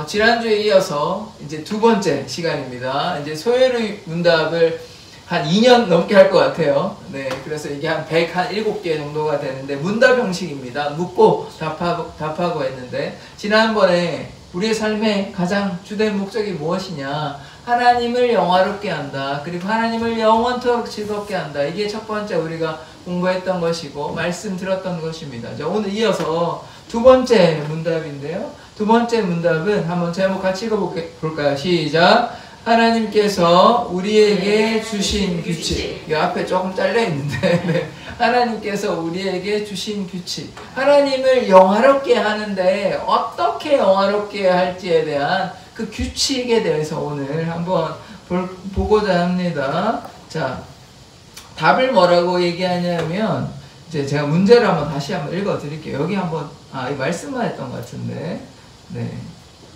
지난주에 이어서 이제 두 번째 시간입니다. 이제 소요리 문답을 한 2년 넘게 할 것 같아요. 네, 그래서 이게 한 107개 정도가 되는데 문답 형식입니다. 묻고 답하고 했는데, 지난번에 우리의 삶의 가장 주된 목적이 무엇이냐? 하나님을 영화롭게 한다. 그리고 하나님을 영원토록 즐겁게 한다. 이게 첫 번째 우리가 공부했던 것이고 말씀 들었던 것입니다. 자, 오늘 이어서 두 번째 문답인데요. 두 번째 문답은 한번 제목 같이 읽어볼까요? 시작! 하나님께서 우리에게 주신 규칙. 이 앞에 조금 잘려있는데 네. 하나님께서 우리에게 주신 규칙. 하나님을 영화롭게 하는데 어떻게 영화롭게 할지에 대한 그 규칙에 대해서 오늘 한번 보고자 합니다. 자, 답을 뭐라고 얘기하냐면, 이제 제가 문제를 다시 한번 읽어 드릴게요. 여기 한번, 이 말씀만 했던 것 같은데.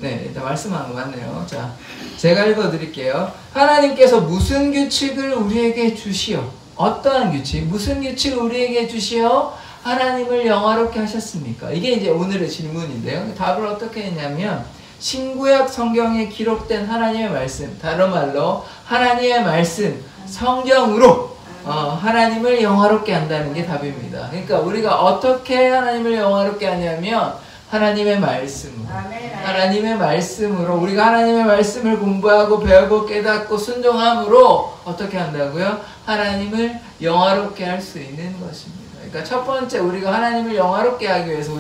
네, 일단 말씀하는 거 맞네요. 자, 제가 읽어 드릴게요. 하나님께서 무슨 규칙을 우리에게 주시오? 어떠한 규칙? 무슨 규칙을 우리에게 주시오? 하나님을 영화롭게 하셨습니까? 이게 이제 오늘의 질문인데요. 답을 어떻게 했냐면, 신구약 성경에 기록된 하나님의 말씀, 다른 말로 하나님의 말씀, 성경으로 하나님을 영화롭게 한다는 게 답입니다. 그러니까 우리가 어떻게 하나님을 영화롭게 하냐면 하나님의 말씀으로, 하나님의 말씀으로, 우리가 하나님의 말씀을 공부하고 배우고 깨닫고 순종함으로 어떻게 한다고요? 하나님을 영화롭게 할 수 있는 것입니다. 그러니까 첫 번째, 우리가 하나님을 영화롭게 하기 위해서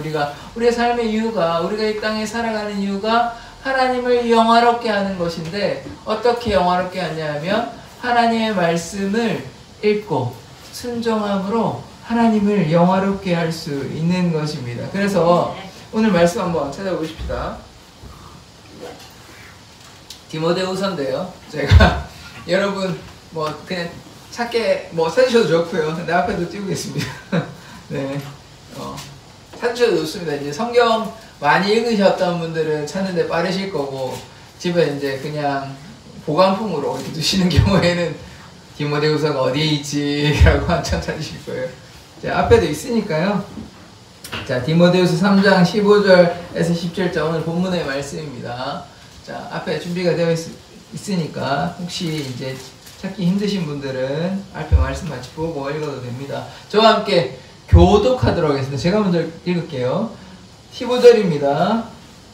우리의 삶의 이유가, 우리가 이 땅에 살아가는 이유가 하나님을 영화롭게 하는 것인데, 어떻게 영화롭게 하냐면 하나님의 말씀을 읽고 순종함으로 하나님을 영화롭게 할 수 있는 것입니다. 그래서 오늘 말씀 한번 찾아보십시다. 디모데후서인데요. 제가 여러분 그냥 찾게 찾으셔도 좋고요. 내 앞에도 띄우겠습니다. 네, 찾으셔도 좋습니다. 이제 성경 많이 읽으셨던 분들은 찾는데 빠르실 거고, 집에 이제 그냥 보관품으로 이렇게 두시는 경우에는 디모데후서가 어디에 있지라고 한참 찾으실 거예요. 자, 앞에도 있으니까요. 자, 디모데후서 3장 15절에서 17절 오늘 본문의 말씀입니다. 자, 앞에 준비가 되어 있으니까 혹시 이제 찾기 힘드신 분들은 앞에 말씀 같이 보고 읽어도 됩니다. 저와 함께 교독하도록 하겠습니다. 제가 먼저 읽을게요. 15절입니다.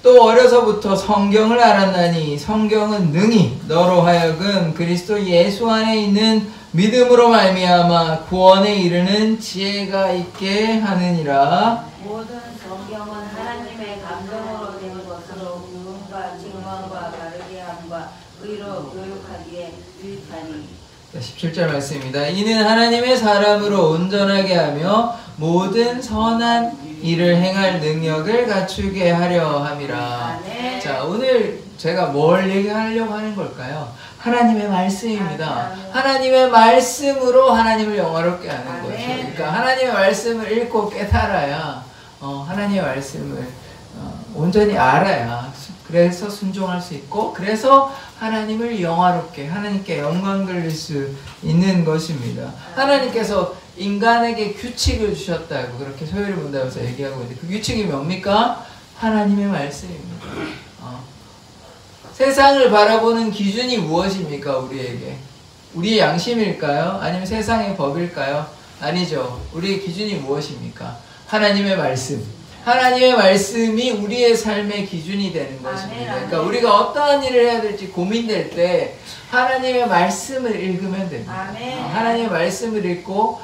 또 어려서부터 성경을 알았나니 성경은 능히 너로 하여금 그리스도 예수 안에 있는 믿음으로 말미암아 구원에 이르는 지혜가 있게 하느니라. 모든 성경은 하나님의 감동으로 된 것으로 구원과 증언과 바르게 함과 의로 교육하기에 유익하니. 17절 말씀입니다. 이는 하나님의 사람으로 온전하게 하며 모든 선한 일을 행할 능력을 갖추게 하려 함이라. 자, 오늘 제가 뭘 얘기하려고 하는 걸까요? 하나님의 말씀입니다. 하나님의 말씀으로 하나님을 영화롭게 하는 거죠. 그러니까 하나님의 말씀을 읽고 깨달아야, 하나님의 말씀을 온전히 알아야, 그래서 순종할 수 있고, 그래서 하나님을 영화롭게, 하나님께 영광 돌릴 수 있는 것입니다. 하나님께서 인간에게 규칙을 주셨다고 그렇게 소요리 문답에서 얘기하고 있는데, 그 규칙이 뭡니까? 하나님의 말씀입니다. 세상을 바라보는 기준이 무엇입니까? 우리에게 우리의 양심일까요? 아니면 세상의 법일까요? 아니죠. 우리의 기준이 무엇입니까? 하나님의 말씀. 하나님의 말씀이 우리의 삶의 기준이 되는 것입니다. 그러니까 우리가 어떠한 일을 해야 될지 고민될 때 하나님의 말씀을 읽으면 됩니다. 하나님의 말씀을 읽고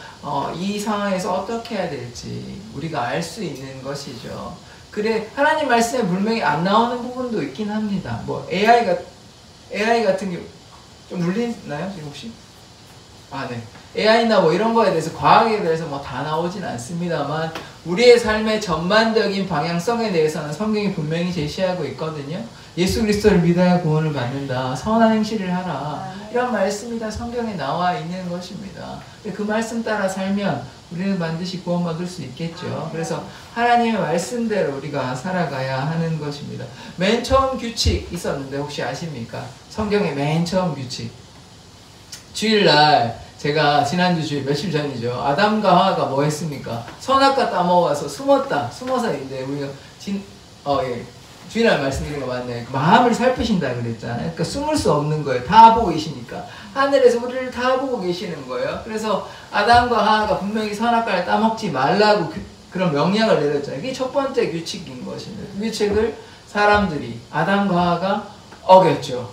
이 상황에서 어떻게 해야 될지 우리가 알 수 있는 것이죠. 그래, 하나님 말씀에 분명히 안 나오는 부분도 있긴 합니다. AI 같은 경우 좀 물리나요, 지금 혹시? 네. AI나 이런 거에 대해서, 과학에 대해서 다 나오진 않습니다만, 우리의 삶의 전반적인 방향성에 대해서는 성경이 분명히 제시하고 있거든요. 예수 그리스도를 믿어야 구원을 받는다. 선한 행실을 하라. 이런 말씀이 다 성경에 나와 있는 것입니다. 그 말씀 따라 살면 우리는 반드시 구원받을 수 있겠죠. 그래서 하나님의 말씀대로 우리가 살아가야 하는 것입니다. 맨 처음 규칙 있었는데 혹시 아십니까? 성경의 맨 처음 규칙. 주일날 제가 지난주 주일 며칠 전이죠. 아담과 하와가 뭐 했습니까? 선악과 따먹어서 숨어서 이제 우리가 주일날 말씀드린 거 맞네. 마음을 살피신다 그랬잖아요. 그러니까 숨을 수 없는 거예요. 다 보고 계시니까. 하늘에서 우리를 다 보고 계시는 거예요. 그래서 아담과 하와가 분명히 선악과를 따먹지 말라고 그런 명령을 내렸잖아요. 이게 첫 번째 규칙인 것입니다. 그 규칙을 사람들이, 아담과 하와가 어겼죠.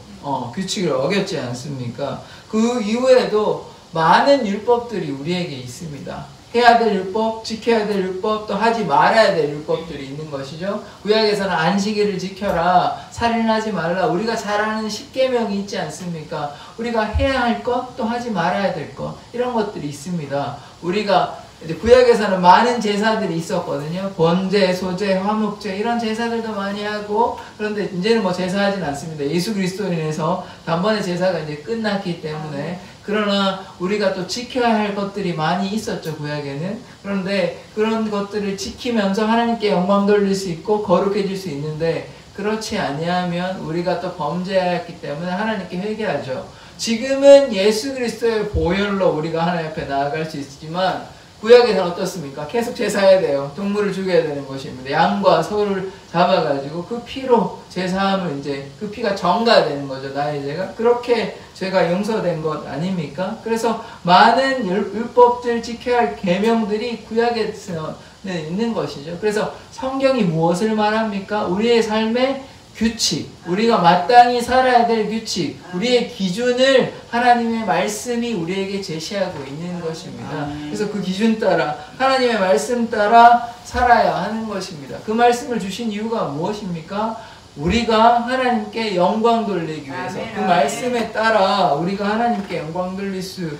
규칙을 어겼지 않습니까? 그 이후에도 많은 율법들이 우리에게 있습니다. 해야 될 율법, 지켜야 될 율법, 또 하지 말아야 될 율법들이 있는 것이죠. 구약에서는 안식일을 지켜라, 살인하지 말라, 우리가 잘 아는 십계명이 있지 않습니까? 우리가 해야 할 것, 또 하지 말아야 될 것, 이런 것들이 있습니다. 우리가 이제 구약에서는 많은 제사들이 있었거든요. 번제, 소제, 화목제 이런 제사들도 많이 하고, 그런데 이제는 뭐 제사하진 않습니다. 예수 그리스도로 인해서 단번에 제사가 이제 끝났기 때문에. 그러나 우리가 또 지켜야 할 것들이 많이 있었죠, 구약에는. 그런데 그런 것들을 지키면서 하나님께 영광 돌릴 수 있고 거룩해질 수 있는데, 그렇지 아니하면 우리가 또 범죄하였기 때문에 하나님께 회개하죠. 지금은 예수 그리스도의 보혈로 우리가 하나님 앞에 나아갈 수 있지만, 구약에서는 어떻습니까? 계속 제사해야 돼요. 동물을 죽여야 되는 것입니다. 양과 소를 잡아가지고 그 피로 제사함을 이제 그 피가 정가되는 거죠. 나의 죄가. 그렇게 죄가 용서된 것 아닙니까? 그래서 많은 율법들 지켜야 할 계명들이 구약에서는 있는 것이죠. 그래서 성경이 무엇을 말합니까? 우리의 삶의 규칙, 우리가 마땅히 살아야 될 규칙, 우리의 기준을 하나님의 말씀이 우리에게 제시하고 있는 것입니다. 그래서 그 기준 따라, 하나님의 말씀 따라 살아야 하는 것입니다. 그 말씀을 주신 이유가 무엇입니까? 우리가 하나님께 영광 돌리기 위해서, 그 말씀에 따라 우리가 하나님께 영광 돌릴 수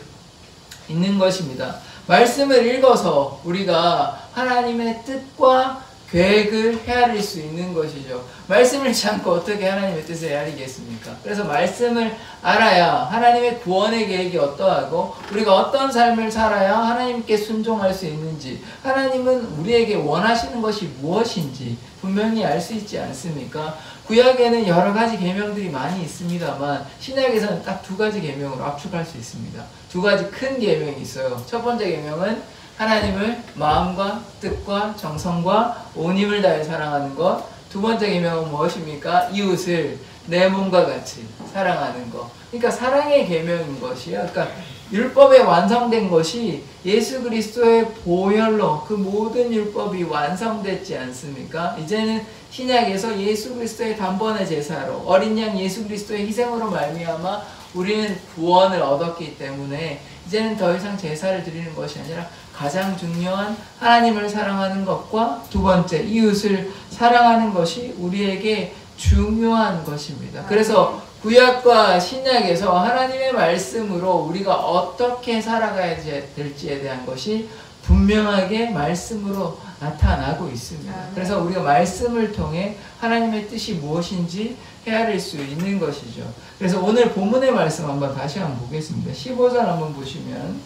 있는 것입니다. 말씀을 읽어서 우리가 하나님의 뜻과 계획을 헤아릴 수 있는 것이죠. 말씀을 읽지 않고 어떻게 하나님의 뜻을 헤아리겠습니까? 그래서 말씀을 알아야 하나님의 구원의 계획이 어떠하고 우리가 어떤 삶을 살아야 하나님께 순종할 수 있는지, 하나님은 우리에게 원하시는 것이 무엇인지 분명히 알 수 있지 않습니까? 구약에는 여러 가지 계명들이 많이 있습니다만 신약에서는 딱 두 가지 계명으로 압축할 수 있습니다. 두 가지 큰 계명이 있어요. 첫 번째 계명은 하나님을 마음과 뜻과 정성과 온 힘을 다해 사랑하는 것. 두 번째 계명은 무엇입니까? 이웃을 내 몸과 같이 사랑하는 것. 그러니까 사랑의 계명인 것이요. 그러니까 율법에 완성된 것이 예수 그리스도의 보혈로 그 모든 율법이 완성됐지 않습니까? 이제는 신약에서 예수 그리스도의 단번의 제사로 어린 양 예수 그리스도의 희생으로 말미암아 우리는 구원을 얻었기 때문에 이제는 더 이상 제사를 드리는 것이 아니라 가장 중요한 하나님을 사랑하는 것과 두 번째 이웃을 사랑하는 것이 우리에게 중요한 것입니다. 그래서 구약과 신약에서 하나님의 말씀으로 우리가 어떻게 살아가야 될지에 대한 것이 분명하게 말씀으로 나타나고 있습니다. 그래서 우리가 말씀을 통해 하나님의 뜻이 무엇인지 헤아릴 수 있는 것이죠. 그래서 오늘 본문의 말씀 한번 다시 한번 보겠습니다. 15절 한번 보시면,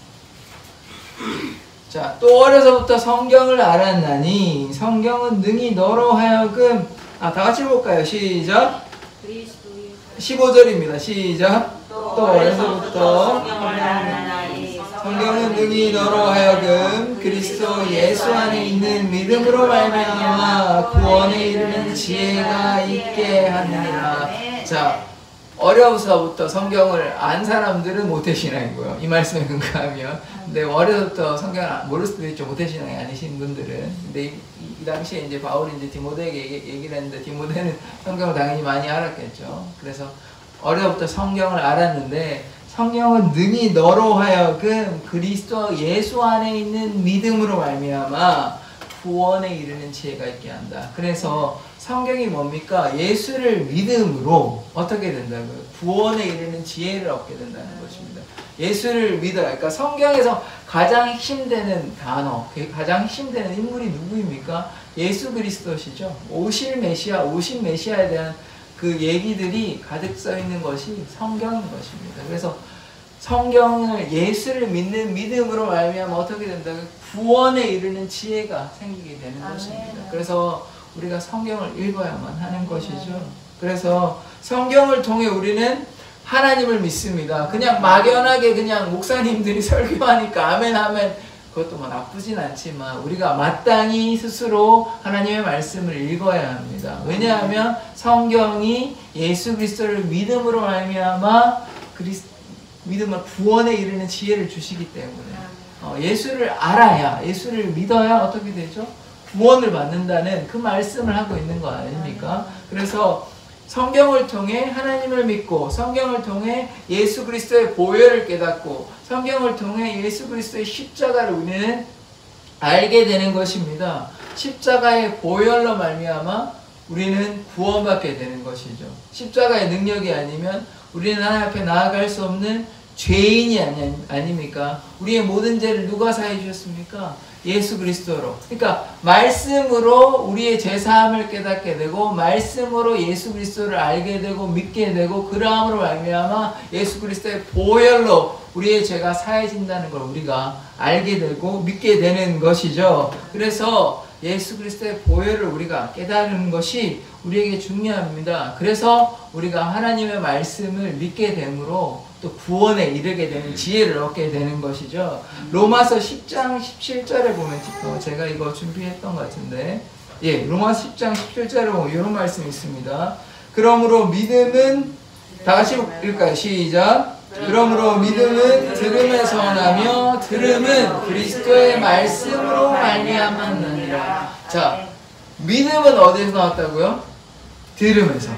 자, 또 어려서부터 성경을 알았나니 성경은 능히 너로 하여금, 다 같이 볼까요? 시작. 15절입니다. 시작. 또 어려서부터 성경은 능히 너로 하여금 그리스도 예수 안에 있는 믿음으로 말미암아 구원에 이르는 지혜가 있게 하느니라. 자, 어려서부터 성경을 안 사람들은 모태신앙이고요. 이 말씀에 근거하면. 근데 어려서부터 성경을 모를 수도 있죠. 모태신앙이 아니신 분들은. 근데 이 당시에 이제 바울이 이제 디모데에게 얘기를 했는데 디모데는 성경을 당연히 많이 알았겠죠. 그래서 어려서부터 성경을 알았는데 성경은 능히 너로 하여금 그리스도 예수 안에 있는 믿음으로 말미암아 구원에 이르는 지혜가 있게 한다. 그래서 성경이 뭡니까? 예수를 믿음으로 어떻게 된다고요? 구원에 이르는 지혜를 얻게 된다는 것입니다. 예수를 믿어야. 그러니까 성경에서 가장 핵심되는 단어, 가장 핵심되는 인물이 누구입니까? 예수 그리스도시죠. 오실 메시아에 대한 그 얘기들이 가득 써 있는 것이 성경인 것입니다. 그래서 성경을 예수를 믿는 믿음으로 말미암아 어떻게 된다? 구원에 이르는 지혜가 생기게 되는 것입니다. 그래서 우리가 성경을 읽어야만 하는 것이죠. 그래서 성경을 통해 우리는 하나님을 믿습니다. 그냥 막연하게 그냥 목사님들이 설교하니까 아멘 하면 그것도 뭐 나쁘진 않지만 우리가 마땅히 스스로 하나님의 말씀을 읽어야 합니다. 왜냐하면 성경이 예수 그리스도를 믿음으로 말미암아 믿음을 구원에 이르는 지혜를 주시기 때문에 예수를 알아야, 예수를 믿어야 어떻게 되죠? 구원을 받는다는 그 말씀을 하고 있는 거 아닙니까? 그래서 성경을 통해 하나님을 믿고, 성경을 통해 예수 그리스도의 보혈을 깨닫고, 성경을 통해 예수 그리스도의 십자가를 우리는 알게 되는 것입니다. 십자가의 보혈로 말미암아 우리는 구원받게 되는 것이죠. 십자가의 능력이 아니면 우리는 하나님 앞에 나아갈 수 없는 죄인이 아닙니까? 우리의 모든 죄를 누가 사해 주셨습니까? 예수 그리스도로. 그러니까 말씀으로 우리의 죄사함을 깨닫게 되고, 말씀으로 예수 그리스도를 알게 되고 믿게 되고, 그러함으로 말미암아 예수 그리스도의 보혈로 우리의 죄가 사해진다는 걸 우리가 알게 되고 믿게 되는 것이죠. 그래서 예수 그리스도의 보혈을 우리가 깨달은 것이 우리에게 중요합니다. 그래서 우리가 하나님의 말씀을 믿게 되므로 또 구원에 이르게 되는 지혜를 얻게 되는 것이죠. 로마서 10장 17절에 보면 제가 이거 준비했던 것 같은데, 로마서 10장 17절에 보면 이런 말씀이 있습니다. 그러므로 믿음은, 다 같이 읽을까요? 시작. 그러므로 믿음은 들음에서 나며 들음은 그리스도의 말씀으로 말미암았느니라. 자, 믿음은 어디서 나왔다고요? 들음에서.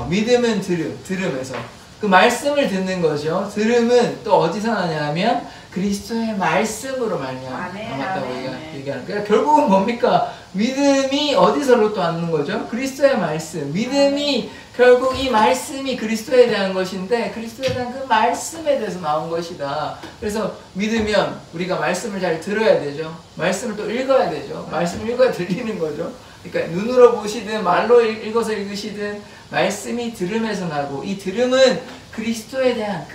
믿음은 들음에서. 그 말씀을 듣는 거죠. 들음은 또 어디서 나냐면 그리스도의 말씀으로 말미암았다고 얘기하는 거예요. 결국은 뭡니까? 믿음이 어디서로 또 왔는 거죠? 그리스도의 말씀. 믿음이 결국 이 말씀이 그리스도에 대한 것인데, 그리스도에 대한 그 말씀에 대해서 나온 것이다. 그래서 믿으면 우리가 말씀을 잘 들어야 되죠. 말씀을 또 읽어야 되죠. 말씀을 읽어야 들리는 거죠. 그러니까 눈으로 보시든 말로 읽어서 읽으시든 말씀이 들음에서 나고, 이 들음은 그리스도에 대한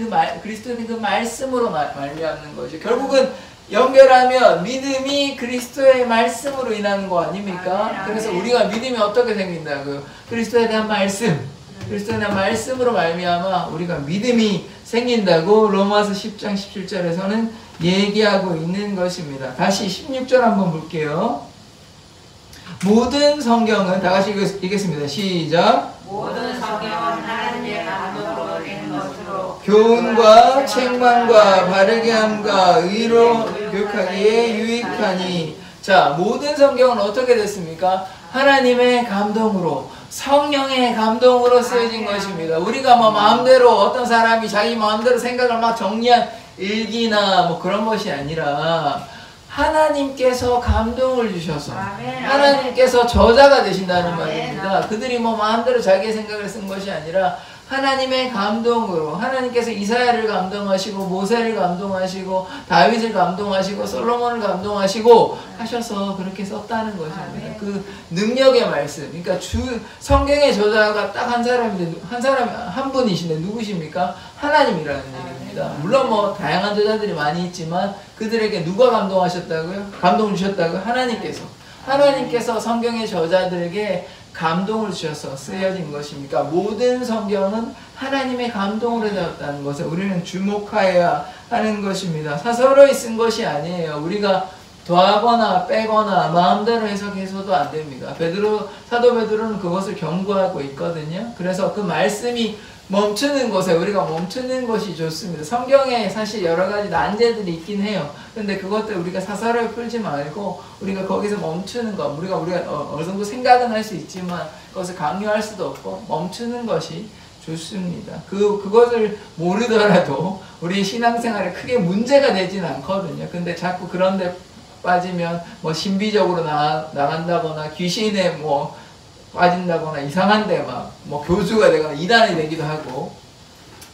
그리스도에 대한 그 말씀으로 말미암는 거죠. 결국은 연결하면 믿음이 그리스도의 말씀으로 인하는 거 아닙니까? 그래서 우리가 믿음이 어떻게 생긴다고요? 그리스도에 대한 말씀, 그리스도에 대한 말씀으로 말미암아 우리가 믿음이 생긴다고 로마서 10장 17절에서는 얘기하고 있는 것입니다. 다시 16절 한번 볼게요. 모든 성경은, 다 같이 읽겠습니다. 시작. 모든 성경은 하나님의 감동으로 된 것으로 교훈과 책망과 바르게 함과 의로 교육하기에 유익하니. 자, 모든 성경은 어떻게 됐습니까? 하나님의 감동으로, 성령의 감동으로 쓰여진 것입니다. 우리가 뭐 마음대로, 어떤 사람이 자기 마음대로 생각을 막 정리한 일기나 뭐 그런 것이 아니라 하나님께서 감동을 주셔서, 하나님께서 저자가 되신다는 말입니다. 그들이 뭐 마음대로 자기의 생각을 쓴 것이 아니라 하나님의 감동으로, 하나님께서 이사야를 감동하시고 모세를 감동하시고 다윗을 감동하시고 솔로몬을 감동하시고 하셔서 그렇게 썼다는 것입니다. 그 능력의 말씀. 그러니까 성경의 저자가 딱 한 사람인데, 한 분이신데 누구십니까? 하나님이라는 얘기입니다. 물론 뭐 다양한 저자들이 많이 있지만 그들에게 누가 감동하셨다고요? 감동을 주셨다고요? 하나님께서 성경의 저자들에게 감동을 주셔서 쓰여진 것입니까? 모든 성경은 하나님의 감동으로 되었다는 것을 우리는 주목하여야 하는 것입니다. 사서로이 쓴 것이 아니에요. 우리가 더하거나 빼거나 마음대로 해석해서도 안 됩니다. 사도 베드로는 그것을 경고하고 있거든요. 그래서 그 말씀이 멈추는 곳에 우리가 멈추는 것이 좋습니다. 성경에 사실 여러 가지 난제들이 있긴 해요. 근데 그것들 우리가 사사로이 풀지 말고 우리가 거기서 멈추는 것, 우리가 어느 정도 생각은 할 수 있지만 그것을 강요할 수도 없고 멈추는 것이 좋습니다. 그것을 모르더라도 우리 신앙생활에 크게 문제가 되진 않거든요. 근데 자꾸 그런데 빠지면 뭐 신비적으로 나간다거나 귀신에 뭐 빠진다거나 이상한데 막 뭐 교주가 되거나 이단이 되기도 하고,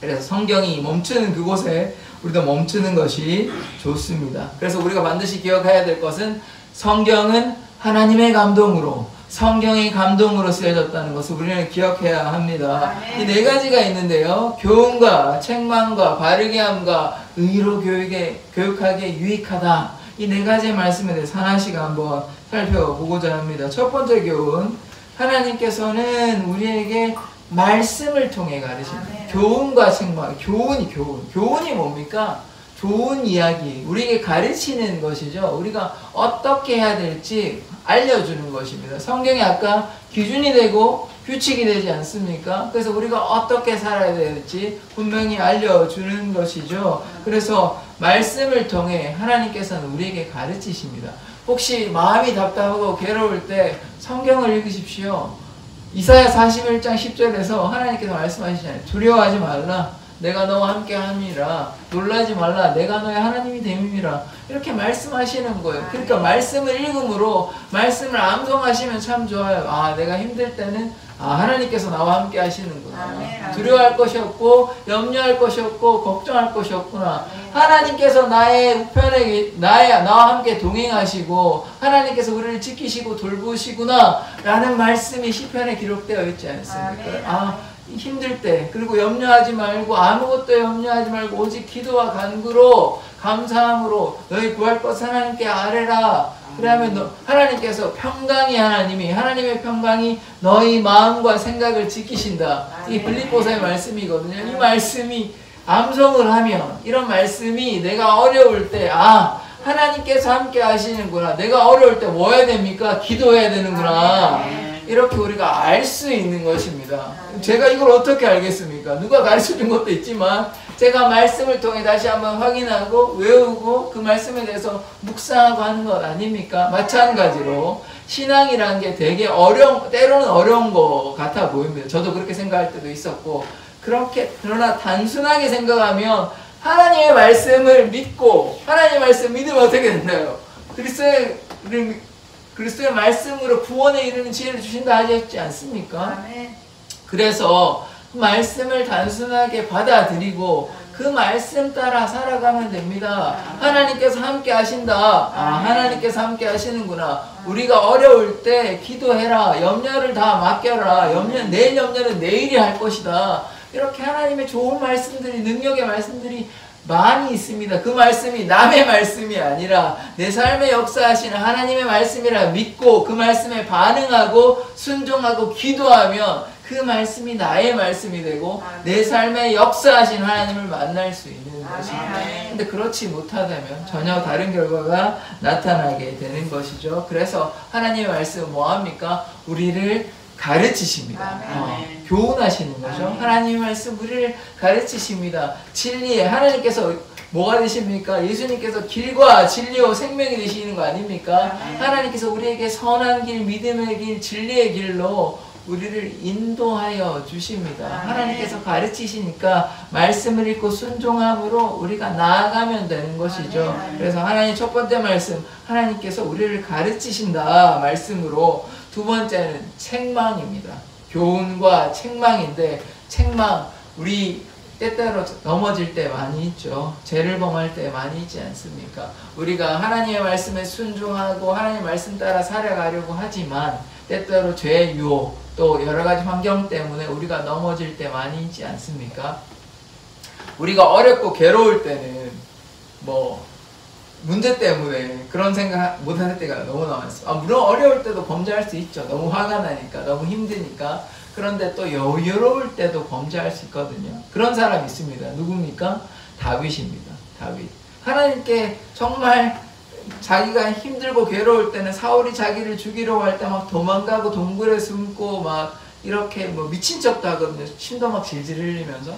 그래서 성경이 멈추는 그곳에 우리도 멈추는 것이 좋습니다. 그래서 우리가 반드시 기억해야 될 것은 성경은 하나님의 감동으로, 성경의 감동으로 쓰여졌다는 것을 우리는 기억해야 합니다. 이 네 가지가 있는데요. 교훈과 책망과 바르게 함과 의로 교육하기에 유익하다. 이 네 가지의 말씀에 대해서 하나씩 한번 살펴보고자 합니다. 첫 번째 교훈, 하나님께서는 우리에게 말씀을 통해 가르칩니다. 교훈과 책망. 교훈이 뭡니까? 좋은 이야기, 우리에게 가르치는 것이죠. 우리가 어떻게 해야 될지 알려주는 것입니다. 성경이 아까 기준이 되고 규칙이 되지 않습니까? 그래서 우리가 어떻게 살아야 될지 분명히 알려주는 것이죠. 그래서 말씀을 통해 하나님께서는 우리에게 가르치십니다. 혹시 마음이 답답하고 괴로울 때 성경을 읽으십시오. 이사야 41장 10절에서 하나님께서 말씀하시잖아요. 두려워하지 말라. 내가 너와 함께 함이라. 놀라지 말라. 내가 너의 하나님이 됨이라. 이렇게 말씀하시는 거예요. 그러니까 말씀을 읽음으로 말씀을 암송하시면 참 좋아요. 아, 내가 힘들 때는 하나님께서 나와 함께 하시는구나. 두려워할 것이 없고 염려할 것이 없고 걱정할 것이 없구나. 하나님께서 나의 우편에 나와 함께 동행하시고 하나님께서 우리를 지키시고 돌보시구나 라는 말씀이 시편에 기록되어 있지 않습니까? 힘들 때, 그리고 염려하지 말고 아무것도 염려하지 말고 오직 기도와 간구로 감사함으로 너희 구할 것 하나님께 아뢰라. 그러면 하나님께서 평강이 하나님의 평강이 너희 마음과 생각을 지키신다. 이 빌립보서의 말씀이거든요. 이 말씀이 암송을 하면, 이런 말씀이 내가 어려울 때 하나님께서 함께 하시는구나. 내가 어려울 때 뭐 해야 됩니까? 기도해야 되는구나. 이렇게 우리가 알 수 있는 것입니다. 제가 이걸 어떻게 알겠습니까? 누가 가르쳐준 것도 있지만 제가 말씀을 통해 다시 한번 확인하고 외우고 그 말씀에 대해서 묵상하고 하는 것 아닙니까? 마찬가지로 신앙이라는 게 되게 때로는 어려운 것 같아 보입니다. 저도 그렇게 생각할 때도 있었고, 그러나 단순하게 생각하면 하나님의 말씀을 믿고, 하나님의 말씀 믿으면 어떻게 된다요? 그리스도의 말씀으로 구원에 이르는 지혜를 주신다 하셨지 않습니까? 그래서 그 말씀을 단순하게 받아들이고 그 말씀 따라 살아가면 됩니다. 하나님께서 함께 하신다. 하나님께서 함께 하시는구나. 우리가 어려울 때 기도해라. 염려를 다 맡겨라. 내 염려는 내일이 할 것이다. 이렇게 하나님의 좋은 말씀들이, 능력의 말씀들이 많이 있습니다. 그 말씀이 남의 말씀이 아니라 내 삶에 역사하시는 하나님의 말씀이라 믿고 그 말씀에 반응하고 순종하고 기도하면 그 말씀이 나의 말씀이 되고 내 삶에 역사하신 하나님을 만날 수 있는 것입니다. 근데 그렇지 못하다면 전혀 다른 결과가 나타나게 되는 것이죠. 그래서 하나님의 말씀은 뭐합니까? 우리를 가르치십니다. 교훈하시는 거죠. 하나님의 말씀 우리를 가르치십니다. 진리에 하나님께서 뭐가 되십니까? 예수님께서 길과 진리와 생명이 되시는 거 아닙니까? 하나님께서 우리에게 선한 길, 믿음의 길, 진리의 길로 우리를 인도하여 주십니다. 하나님께서 가르치시니까 말씀을 읽고 순종함으로 우리가 나아가면 되는 것이죠. 그래서 하나님 첫 번째 말씀, 하나님께서 우리를 가르치신다 말씀으로. 두 번째는 책망입니다. 교훈과 책망인데, 책망, 우리 때때로 넘어질 때 많이 있죠. 죄를 범할 때 많이 있지 않습니까? 우리가 하나님의 말씀에 순종하고 하나님의 말씀 따라 살아가려고 하지만 때때로 죄의 유혹, 또 여러 가지 환경 때문에 우리가 넘어질 때 많이 있지 않습니까? 우리가 어렵고 괴로울 때는 문제 때문에 그런 생각 못할 때가 너무나 많습니다. 물론 어려울 때도 범죄할 수 있죠. 너무 화가 나니까, 너무 힘드니까. 그런데 또 여유로울 때도 범죄할 수 있거든요. 그런 사람이 있습니다. 누굽니까? 다윗입니다. 다윗. 하나님께 정말 자기가 힘들고 괴로울 때는 사울이 자기를 죽이려고 할 때 막 도망가고 동굴에 숨고 막 이렇게 미친 척도 하거든요. 침도 막 질질 흘리면서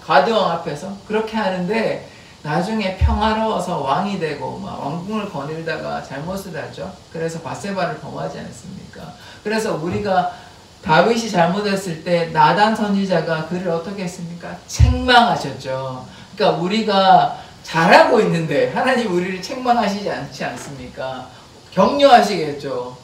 가드왕 앞에서 그렇게 하는데, 나중에 평화로워서 왕이 되고 막 왕궁을 거닐다가 잘못을 하죠. 그래서 밧세바를 범하지 않습니까? 그래서 우리가 다윗이 잘못했을 때 나단 선지자가 그를 어떻게 했습니까? 책망하셨죠. 그러니까 우리가 잘하고 있는데 하나님 우리를 책망하시지 않지 않습니까? 격려하시겠죠.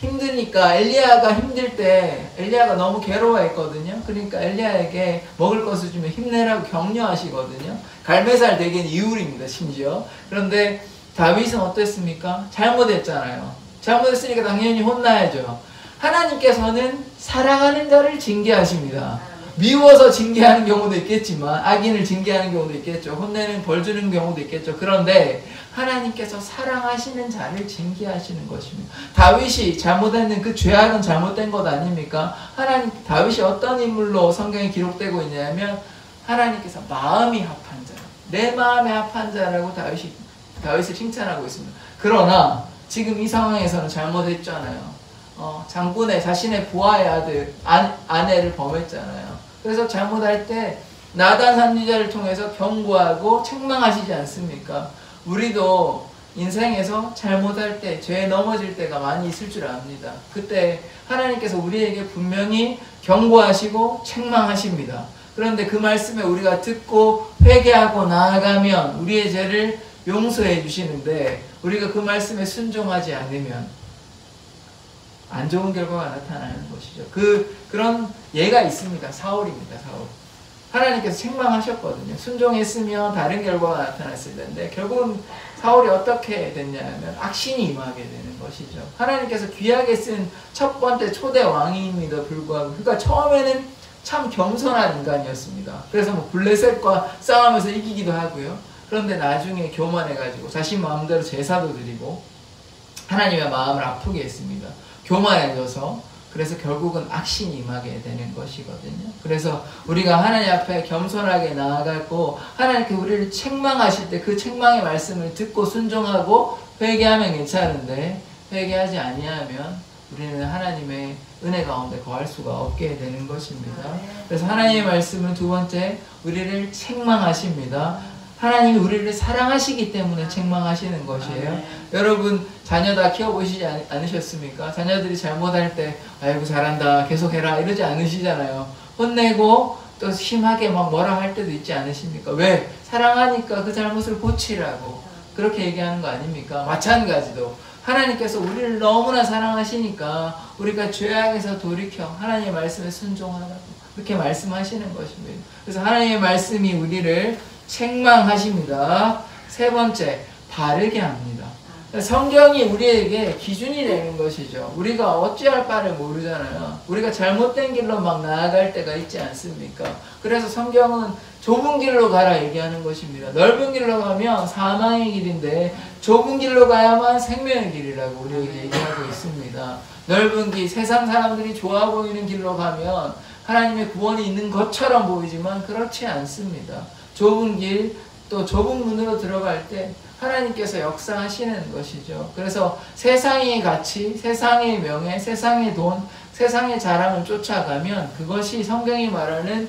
힘드니까 엘리야가 힘들 때 엘리야가 너무 괴로워했거든요. 그러니까 엘리야에게 먹을 것을 주면 힘내라고 격려하시거든요. 갈매살 대개는 이울입니다, 심지어. 그런데 다윗은 어땠습니까? 잘못했잖아요. 잘못했으니까 당연히 혼나야죠. 하나님께서는 사랑하는 자를 징계하십니다. 미워서 징계하는 경우도 있겠지만, 악인을 징계하는 경우도 있겠죠. 혼내는 벌 주는 경우도 있겠죠. 그런데 하나님께서 사랑하시는 자를 징계하시는 것입니다. 다윗이 잘못했는 그 죄악은 잘못된 것 아닙니까? 다윗이 어떤 인물로 성경에 기록되고 있냐면 하나님께서 마음이 합한 자, 내 마음에 합한 자라고 다윗을 칭찬하고 있습니다. 그러나 지금 이 상황에서는 잘못했잖아요. 장군의 자신의 부하의 아내를 범했잖아요. 그래서 잘못할 때 나단 선지자를 통해서 경고하고 책망하시지 않습니까? 우리도 인생에서 잘못할 때, 죄에 넘어질 때가 많이 있을 줄 압니다. 그때 하나님께서 우리에게 분명히 경고하시고 책망하십니다. 그런데 그 말씀에 우리가 듣고 회개하고 나아가면 우리의 죄를 용서해 주시는데, 우리가 그 말씀에 순종하지 않으면 안 좋은 결과가 나타나는 것이죠. 그런 예가 있습니다. 사울입니다. 사울. 하나님께서 책망하셨거든요. 순종했으면 다른 결과가 나타났을 텐데 결국은 사울이 어떻게 됐냐면 악신이 임하게 되는 것이죠. 하나님께서 귀하게 쓴 첫 번째 초대 왕임에도 불구하고 그가 처음에는 참 겸손한 인간이었습니다. 그래서 뭐 블레셋과 싸우면서 이기기도 하고요. 그런데 나중에 교만해가지고 자신 마음대로 제사도 드리고 하나님의 마음을 아프게 했습니다. 교만해져서 그래서 결국은 악신이 임하게 되는 것이거든요. 그래서 우리가 하나님 앞에 겸손하게 나아가고 하나님께 우리를 책망하실 때 그 책망의 말씀을 듣고 순종하고 회개하면 괜찮은데 회개하지 아니하면 우리는 하나님의 은혜 가운데 거할 수가 없게 되는 것입니다. 그래서 하나님의 말씀은 두 번째, 우리를 책망하십니다. 하나님이 우리를 사랑하시기 때문에 책망하시는 것이에요. 여러분 자녀 다 키워보시지 않으셨습니까? 자녀들이 잘못할 때 아이고 잘한다 계속해라 이러지 않으시잖아요. 혼내고 또 심하게 막 뭐라 할 때도 있지 않으십니까? 왜? 사랑하니까 그 잘못을 고치라고 그렇게 얘기하는 거 아닙니까? 마찬가지로 하나님께서 우리를 너무나 사랑하시니까 우리가 죄악에서 돌이켜 하나님의 말씀에 순종하라고 그렇게 말씀하시는 것입니다. 그래서 하나님의 말씀이 우리를 책망하십니다. 세 번째, 바르게 합니다. 성경이 우리에게 기준이 되는 것이죠. 우리가 어찌할 바를 모르잖아요. 우리가 잘못된 길로 막 나아갈 때가 있지 않습니까? 그래서 성경은 좁은 길로 가라 얘기하는 것입니다. 넓은 길로 가면 사망의 길인데 좁은 길로 가야만 생명의 길이라고 우리에게 얘기하고 있습니다. 넓은 길, 세상 사람들이 좋아 보이는 길로 가면 하나님의 구원이 있는 것처럼 보이지만 그렇지 않습니다. 좁은 길, 또 좁은 문으로 들어갈 때 하나님께서 역사하시는 것이죠. 그래서 세상의 가치, 세상의 명예, 세상의 돈, 세상의 자랑을 쫓아가면 그것이 성경이 말하는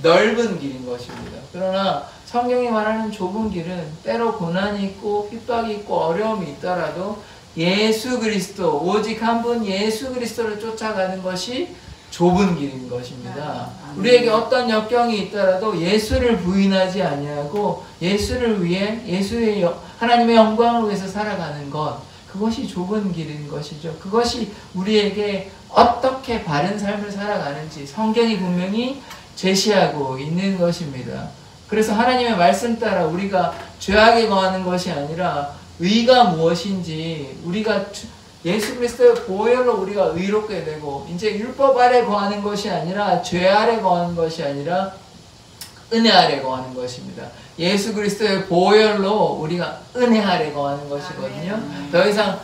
넓은 길인 것입니다. 그러나 성경이 말하는 좁은 길은 때로 고난이 있고 핍박이 있고 어려움이 있더라도 예수 그리스도, 오직 한 분 예수 그리스도를 쫓아가는 것이 좁은 길인 것입니다. 우리에게 어떤 역경이 있더라도 예수를 부인하지 아니하고 예수를 위해 예수의 하나님의 영광을 위해서 살아가는 것, 그것이 좁은 길인 것이죠. 그것이 우리에게 어떻게 바른 삶을 살아가는지 성경이 분명히 제시하고 있는 것입니다. 그래서 하나님의 말씀 따라 우리가 죄악에 거하는 것이 아니라 의가 무엇인지 우리가 예수 그리스도의 보혈로 우리가 의롭게 되고 이제 율법 아래 거하는 것이 아니라 죄 아래 거하는 것이 아니라 은혜 아래 거하는 것입니다. 예수 그리스도의 보혈로 우리가 은혜 아래 거하는 것이거든요. 더 이상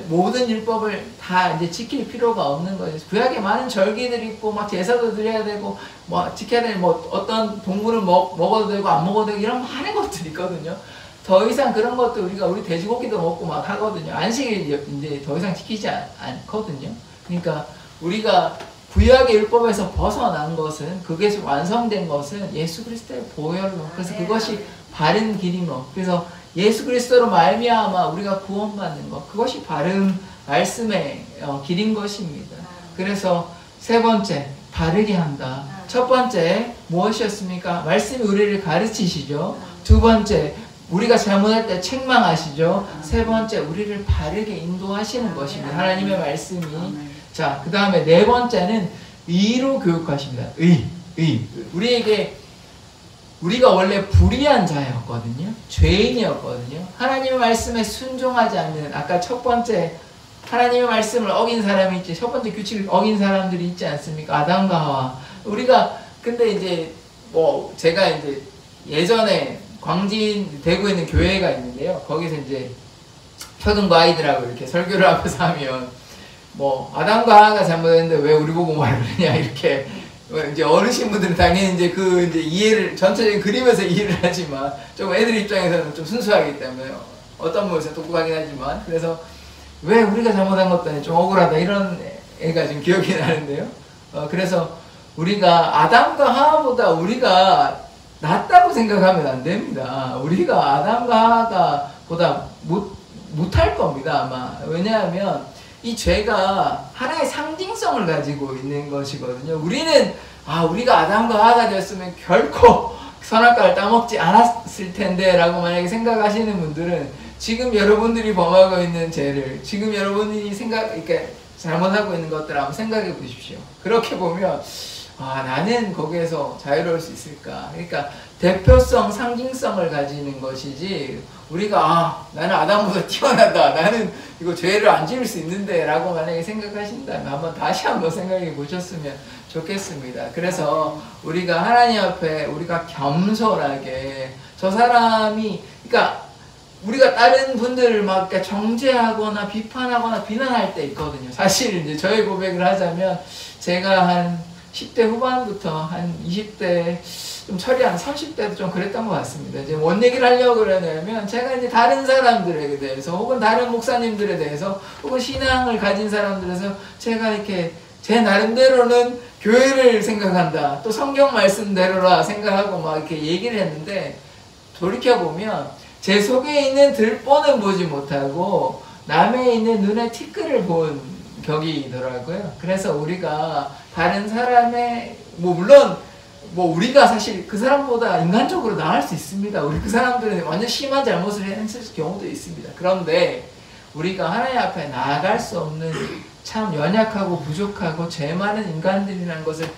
모든 율법을 다 이제 지킬 필요가 없는 거죠. 구약에 많은 절기들이 있고 막 제사도 드려야 되고 뭐 지켜야 되는 뭐 어떤 동물을 먹어도 되고 안 먹어도 되고 이런 많은 것들이 있거든요. 더 이상 그런 것도 우리 돼지고기도 먹고 막 하거든요. 안식일 이제 더 이상 지키지 않거든요. 그러니까 우리가 구약의 율법에서 벗어난 것은, 그게 완성된 것은 예수 그리스도의 보혈로, 그래서 그것이 바른 길이며, 그래서 예수 그리스도로 말미암아 우리가 구원받는 것, 그것이 바른 말씀의 길인 것입니다. 그래서 세 번째, 바르게 한다. 첫 번째 무엇이었습니까? 말씀이 우리를 가르치시죠. 두 번째, 우리가 잘못할 때 책망하시죠. 세 번째, 우리를 바르게 인도하시는 것입니다. 하나님의 말씀이. 자, 그 다음에 네 번째는 의로 교육하십니다. 우리가 원래 불의한 자였거든요. 죄인이었거든요. 하나님의 말씀에 순종하지 않는, 아까 첫 번째 하나님의 말씀을 어긴 사람이 있지, 첫 번째 규칙을 어긴 사람들이 있지 않습니까? 아담과 하와. 우리가 근데 이제 제가 이제 예전에 광진 대구에 있는 교회가 있는데요. 거기서 이제 초등부 아이들하고 이렇게 설교를 하면서 하면 아담과 하와가 잘못했는데 왜 우리 보고 말을 하냐 이렇게 이제 어르신분들은 당연히 이제 이제 이해를, 전체적인 그림에서 이해를 하지만, 좀 애들 입장에서는 좀 순수하기 때문에, 어떤 부분에서 똑똑하긴 하지만, 그래서 왜 우리가 잘못한 것도 아니고 좀 억울하다, 이런 애가 지금 기억이 나는데요. 그래서 우리가 아담과 하와보다 우리가 낫다고 생각하면 안 됩니다. 우리가 아담과 하와가 보다 못할 겁니다, 아마. 왜냐하면 이 죄가 하나의 상징성을 가지고 있는 것이거든요. 우리는 우리가 아담과 하와가 되었으면 결코 선악과를 따먹지 않았을 텐데 라고 만약에 생각하시는 분들은 지금 여러분들이 범하고 있는 죄를, 지금 여러분이 이렇게 잘못하고 있는 것들을 한번 생각해 보십시오. 그렇게 보면 나는 거기에서 자유로울 수 있을까? 그러니까 대표성, 상징성을 가지는 것이지, 우리가 나는 아담보다 뛰어나다, 나는 이거 죄를 안 지을 수 있는데 라고 만약에 생각하신다면 다시 한번 생각해 보셨으면 좋겠습니다. 그래서 우리가 하나님 앞에 우리가 겸손하게, 저 사람이, 그러니까 우리가 다른 분들을 막 정죄하거나 비판하거나 비난할 때 있거든요. 사실 이제 저의 고백을 하자면, 제가 한 10대 후반부터 한 20대 좀 처리한 30대도 좀 그랬던 것 같습니다. 이제 뭔 얘기를 하려고 그러냐면, 제가 이제 다른 사람들에 대해서, 혹은 다른 목사님들에 대해서, 혹은 신앙을 가진 사람들에서 제가 이렇게 제 나름대로는 교회를 생각한다, 또 성경 말씀대로라 생각하고 막 이렇게 얘기를 했는데, 돌이켜보면 제 속에 있는 들보는 보지 못하고 남의 있는 눈에 티끌을 본 격이더라고요. 그래서 우리가 다른 사람의, 물론 우리가 사실 그 사람보다 인간적으로 나을 수 있습니다. 우리 그 사람들은 완전 심한 잘못을 했을 경우도 있습니다. 그런데 우리가 하나님 앞에 나아갈 수 없는 참 연약하고 부족하고 죄 많은 인간들이라는 것을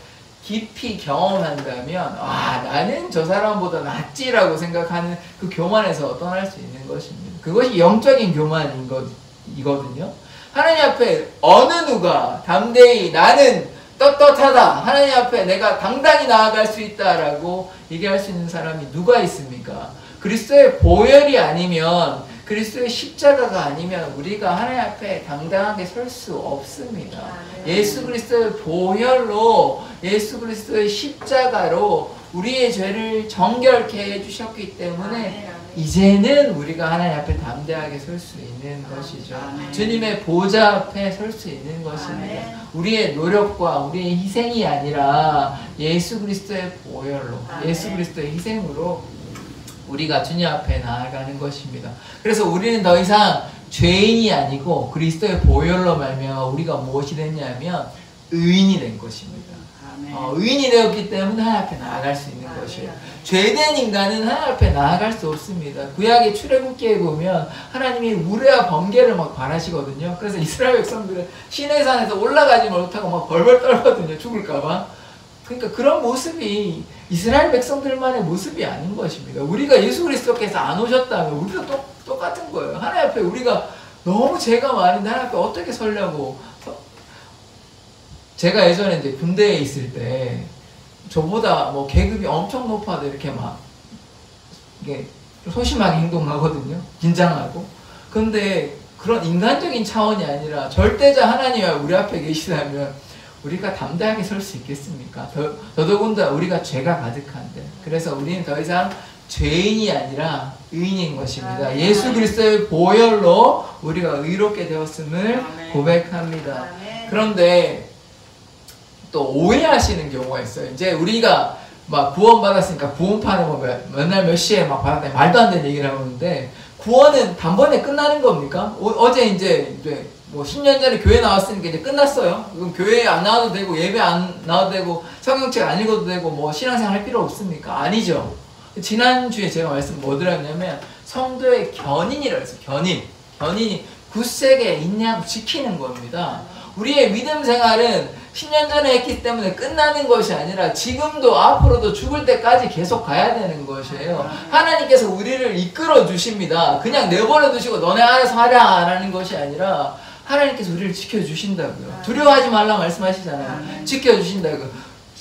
깊이 경험한다면, 나는 저 사람보다 낫지라고 생각하는 그 교만에서 떠날 수 있는 것입니다. 그것이 영적인 교만인 것이거든요. 하나님 앞에 어느 누가 담대히 나는 떳떳하다, 하나님 앞에 내가 당당히 나아갈 수 있다라고 얘기할 수 있는 사람이 누가 있습니까? 그리스도의 보혈이 아니면, 그리스도의 십자가가 아니면 우리가 하나님 앞에 당당하게 설 수 없습니다. 예수 그리스도의 보혈로, 예수 그리스도의 십자가로 우리의 죄를 정결케 해주셨기 때문에 이제는 우리가 하나님 앞에 담대하게 설 수 있는 것이죠. 주님의 보좌 앞에 설 수 있는 것입니다. 우리의 노력과 우리의 희생이 아니라 예수 그리스도의 보혈로, 예수 그리스도의 희생으로 우리가 주님 앞에 나아가는 것입니다. 그래서 우리는 더 이상 죄인이 아니고 그리스도의 보혈로 말미암아 우리가 무엇이 됐냐면 의인이 된 것입니다. 의인이 되었기 때문에 하나님 앞에 나아갈 수 있는 것이에요. 죄된 인간은 하나님 앞에 나아갈 수 없습니다. 구약의 출애굽기에 보면 하나님이 우레와 번개를 막 바라시거든요. 그래서 이스라엘 백성들은 시내산에서 올라가지 못하고 막 벌벌 떨거든요. 죽을까봐. 그러니까 그런 모습이 이스라엘 백성들만의 모습이 아닌 것입니다. 우리가 예수 그리스도께서 안 오셨다면 우리도 똑같은 거예요. 하나님 앞에 우리가 너무 죄가 많은데 하나님 앞에 어떻게 서려고. 제가 예전에 이제 군대에 있을 때 저보다 계급이 엄청 높아도 이렇게 막 이게 소심하게 행동하거든요. 긴장하고. 근데 그런 인간적인 차원이 아니라 절대자 하나님이 우리 앞에 계시다면 우리가 담대하게 설 수 있겠습니까? 더더군다나 우리가 죄가 가득한데. 그래서 우리는 더 이상 죄인이 아니라 의인인 것입니다. 예수 그리스도의 보혈로 우리가 의롭게 되었음을 고백합니다. 그런데 또 오해하시는 경우가 있어요. 이제 우리가 막 구원받았으니까 구원판을 맨날 몇 시에 막 받았다, 말도 안 되는 얘기를 하는데, 구원은 단번에 끝나는 겁니까? 어제 이제 10년 전에 교회 나왔으니까 이제 끝났어요. 그럼 교회에 안 나와도 되고, 예배 안 나와도 되고, 성경책 안 읽어도 되고, 신앙생활 할 필요 없습니까? 아니죠. 지난주에 제가 말씀 뭐 드렸냐면, 성도의 견인이라고 했어요. 견인이 굳세게 있냐고 지키는 겁니다. 우리의 믿음 생활은 10년 전에 했기 때문에 끝나는 것이 아니라 지금도 앞으로도 죽을 때까지 계속 가야 되는 것이에요. 하나님께서 우리를 이끌어 주십니다. 그냥 내버려 두시고 너네 알아서 하라 라는 것이 아니라 하나님께서 우리를 지켜주신다고요. 두려워하지 말라 말씀하시잖아요. 지켜주신다고요.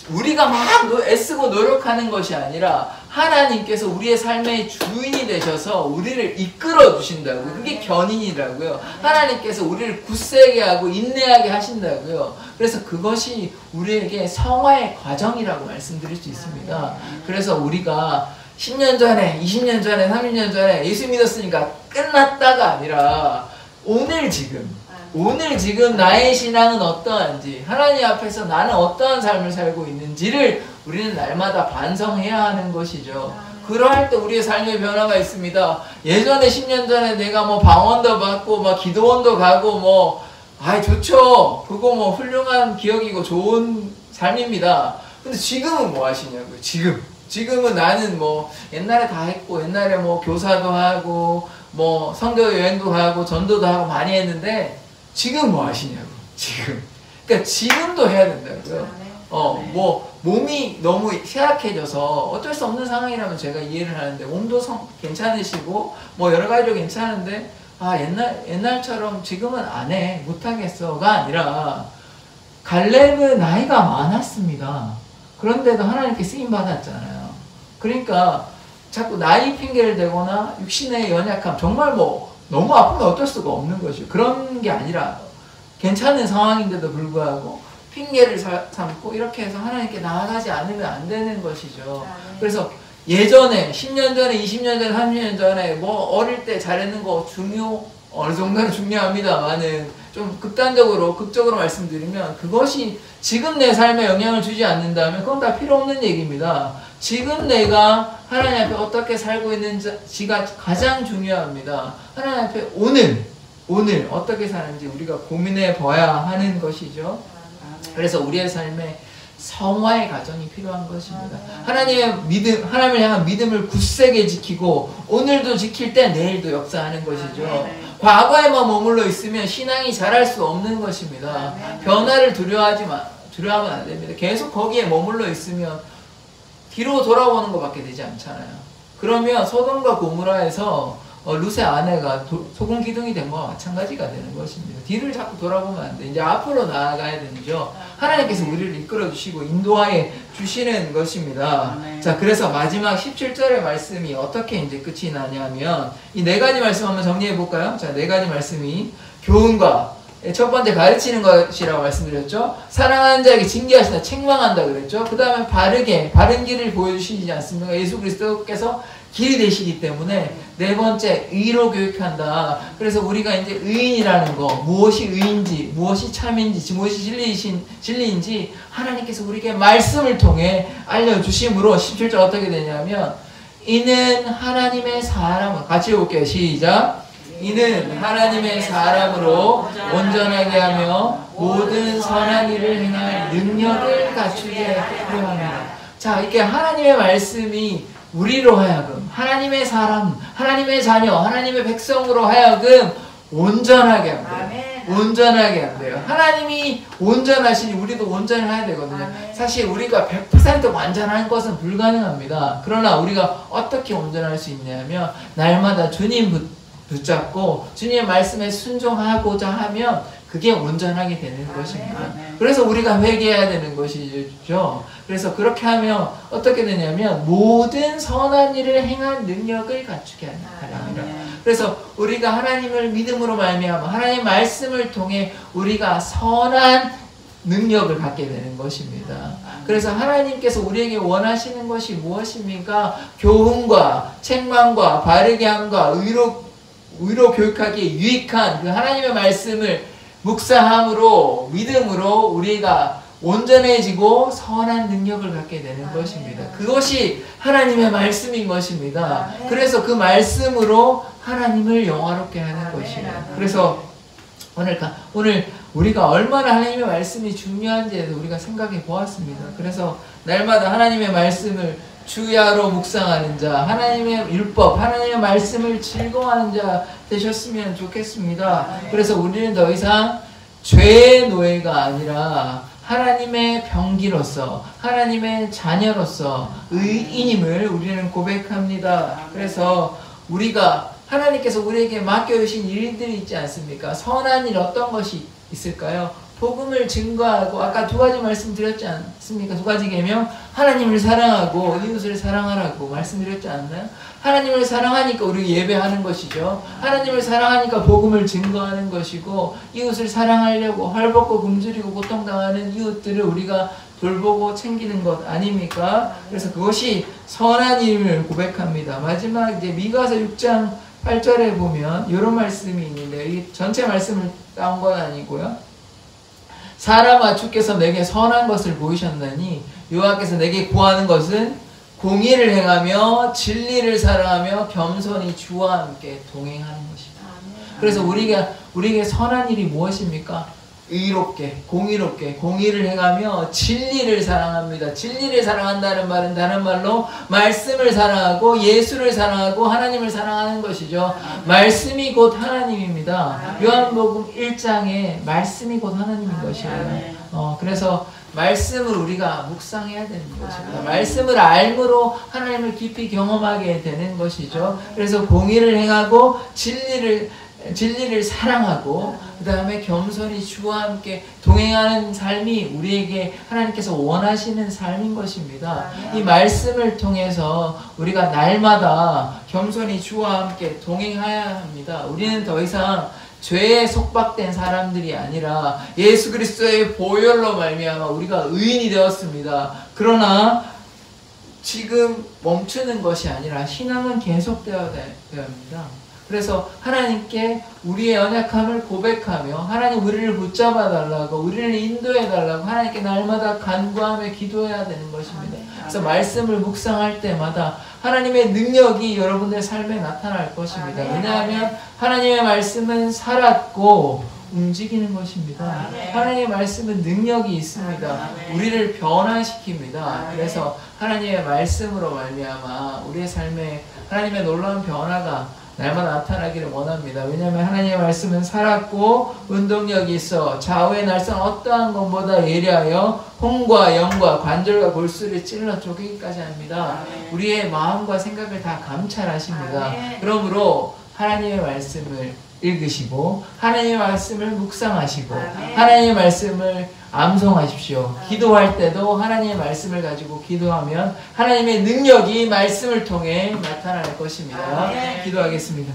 우리가 막 애쓰고 노력하는 것이 아니라 하나님께서 우리의 삶의 주인이 되셔서 우리를 이끌어 주신다고. 그게 견인이라고요. 하나님께서 우리를 굳세게 하고 인내하게 하신다고요. 그래서 그것이 우리에게 성화의 과정이라고 말씀드릴 수 있습니다. 그래서 우리가 10년 전에, 20년 전에, 30년 전에 예수 믿었으니까 끝났다가 아니라 오늘 지금 나의 신앙은 어떠한지, 하나님 앞에서 나는 어떠한 삶을 살고 있는지를 우리는 날마다 반성해야 하는 것이죠. 그러할 때 우리의 삶의 변화가 있습니다. 예전에 10년 전에 내가 뭐 방언도 받고 막 기도원도 가고 뭐 좋죠. 그거 뭐 훌륭한 기억이고 좋은 삶입니다. 근데 지금은 뭐 하시냐고요. 지금은 나는 뭐 옛날에 다 했고, 옛날에 뭐 교사도 하고 뭐 선교 여행도 가고 전도도 하고 많이 했는데 지금 뭐 하시냐고. 그러니까 지금도 해야 된다고요. 뭐 몸이 너무 쇠약해져서 어쩔 수 없는 상황이라면 제가 이해를 하는데, 몸도 괜찮으시고 뭐 여러 가지로 괜찮은데 옛날처럼 지금은 안 해, 못하겠어가 아니라, 갈렙은 나이가 많았습니다. 그런데도 하나님께 쓰임 받았잖아요. 그러니까 자꾸 나이 핑계를 대거나 육신의 연약함, 정말 뭐 너무 아프면 어쩔 수가 없는 것이죠. 그런 게 아니라 괜찮은 상황인데도 불구하고 핑계를 삼고 이렇게 해서 하나님께 나아가지 않으면 안 되는 것이죠. 그래서 예전에 10년 전에, 20년 전에, 30년 전에 뭐 어릴 때 잘했는 거 어느 정도는 중요합니다만은 좀 극적으로 말씀드리면 그것이 지금 내 삶에 영향을 주지 않는다면 그건 다 필요 없는 얘기입니다. 지금 내가 하나님 앞에 어떻게 살고 있는지가 가장 중요합니다. 하나님 앞에 오늘 어떻게 사는지 우리가 고민해 봐야 하는 것이죠. 그래서 우리의 삶에 성화의 과정이 필요한 것입니다. 하나님을 향한 믿음을 굳세게 지키고 오늘도 지킬 때 내일도 역사하는 것이죠. 과거에만 머물러 있으면 신앙이 자랄 수 없는 것입니다. 변화를 두려워하면 안 됩니다. 계속 거기에 머물러 있으면 뒤로 돌아오는 것밖에 되지 않잖아요. 그러면 소돔과 고모라에서 룻의 아내가 소금 기둥이 된 것과 마찬가지가 되는 것입니다. 뒤를 자꾸 돌아보면 안 돼. 이제 앞으로 나아가야 되죠. 하나님께서 우리를 이끌어 주시고 인도하여 주시는 것입니다. 자, 그래서 마지막 17절의 말씀이 어떻게 이제 끝이 나냐면, 이 네 가지 말씀 한번 정리해 볼까요? 자, 네 가지 말씀이 교훈과, 첫 번째 가르치는 것이라고 말씀드렸죠. 사랑하는 자에게 징계하시다, 책망한다 그랬죠. 그 다음에 바른 길을 보여주시지 않습니까? 예수 그리스도께서 길이 되시기 때문에. 네 번째, 의로 교육한다. 그래서 우리가 이제 의인이라는 거, 무엇이 의인지, 무엇이 참인지, 무엇이 진리인지 하나님께서 우리에게 말씀을 통해 알려주심으로 17절 어떻게 되냐면, 이는 하나님의 사람으로, 같이 해볼게요. 시작. 이는 하나님의 사람으로 온전하게 하며 모든 선한 일을 행할 능력을 갖추게 하려 합니다. 자, 이렇게 하나님의 말씀이 우리로 하여금 하나님의 사람, 하나님의 자녀, 하나님의 백성으로 하여금 온전하게 한대요. 온전하게 한대요. 하나님이 온전하시니 우리도 온전해야 되거든요. 사실 우리가 100% 완전한 것은 불가능합니다. 그러나 우리가 어떻게 온전할 수 있냐면, 날마다 주님 붙잡고 주님의 말씀에 순종하고자 하면 그게 온전하게 되는 것입니다. 그래서 우리가 회개해야 되는 것이죠. 그래서 그렇게 하면 어떻게 되냐면 모든 선한 일을 행한 능력을 갖추게 합니다. 그래서 우리가 하나님을 믿음으로 말미암아 하나님 말씀을 통해 우리가 선한 능력을 갖게 되는 것입니다. 그래서 하나님께서 우리에게 원하시는 것이 무엇입니까? 교훈과 책망과 바르게 함과 의로 교육하기에 유익한 그 하나님의 말씀을 묵상함으로, 믿음으로 우리가 온전해지고 선한 능력을 갖게 되는 것입니다. 그것이 하나님의 말씀인 것입니다. 그래서 그 말씀으로 하나님을 영화롭게 하는 것이에요. 그래서 오늘 우리가 얼마나 하나님의 말씀이 중요한지에 대해서 우리가 생각해 보았습니다. 그래서 날마다 하나님의 말씀을 주야로 묵상하는 자, 하나님의 율법, 하나님의 말씀을 즐거워하는 자 되셨으면 좋겠습니다. 그래서 우리는 더 이상 죄의 노예가 아니라 하나님의 병기로서, 하나님의 자녀로서 의인임을 우리는 고백합니다. 그래서 우리가 하나님께서 우리에게 맡겨주신 일들이 있지 않습니까? 선한 일 어떤 것이 있을까요? 복음을 증거하고 아까 두 가지 말씀드렸지 않습니까? 두 가지 계명 하나님을 사랑하고 이웃을 사랑하라고 말씀드렸지 않나요? 하나님을 사랑하니까 우리 예배하는 것이죠. 하나님을 사랑하니까 복음을 증거하는 것이고 이웃을 사랑하려고 헐벗고 굶주리고 고통당하는 이웃들을 우리가 돌보고 챙기는 것 아닙니까? 그래서 그것이 선한 일을 고백합니다. 마지막 이제 미가서 6장 8절에 보면 이런 말씀이 있는데 이 전체 말씀을 따온 건 아니고요. 사람아 주께서 내게 선한 것을 보이셨나니 여호와께서 내게 구하는 것은 공의를 행하며 진리를 사랑하며 겸손히 주와 함께 동행하는 것이다. 그래서 우리에게 선한 일이 무엇입니까? 의롭게, 공의롭게, 공의를 행하며 진리를 사랑합니다. 진리를 사랑한다는 말은 다른 말로 말씀을 사랑하고 예수를 사랑하고 하나님을 사랑하는 것이죠. 말씀이 곧 하나님입니다. 요한복음 1장에 말씀이 곧 하나님인 것이에요. 그래서 말씀을 우리가 묵상해야 되는 것입니다. 말씀을 알므로 하나님을 깊이 경험하게 되는 것이죠. 그래서 공의를 행하고 진리를 사랑하고 그 다음에 겸손히 주와 함께 동행하는 삶이 우리에게 하나님께서 원하시는 삶인 것입니다. 이 말씀을 통해서 우리가 날마다 겸손히 주와 함께 동행해야 합니다. 우리는 더 이상 죄에 속박된 사람들이 아니라 예수 그리스도의 보혈로 말미암아 우리가 의인이 되었습니다. 그러나 지금 멈추는 것이 아니라 신앙은 계속되어야 합니다. 그래서 하나님께 우리의 연약함을 고백하며 하나님 우리를 붙잡아 달라고 우리를 인도해 달라고 하나님께 날마다 간구하며 기도해야 되는 것입니다. 그래서 말씀을 묵상할 때마다 하나님의 능력이 여러분들의 삶에 나타날 것입니다. 왜냐하면 하나님의 말씀은 살았고 움직이는 것입니다. 하나님의 말씀은 능력이 있습니다. 우리를 변화시킵니다. 그래서 하나님의 말씀으로 말미암아 우리의 삶에 하나님의 놀라운 변화가 날마다 나타나기를 원합니다. 왜냐하면 하나님의 말씀은 살았고 운동력이 있어 좌우의 날선 어떠한 것보다 예리하여 혼과 영과 관절과 골수를 찔러 쪼개기까지 합니다. 우리의 마음과 생각을 다 감찰하십니다. 그러므로 하나님의 말씀을 읽으시고 하나님의 말씀을 묵상하시고 하나님의 말씀을 암송하십시오. 기도할 때도 하나님의 말씀을 가지고 기도하면 하나님의 능력이 말씀을 통해 나타날 것입니다. 기도하겠습니다.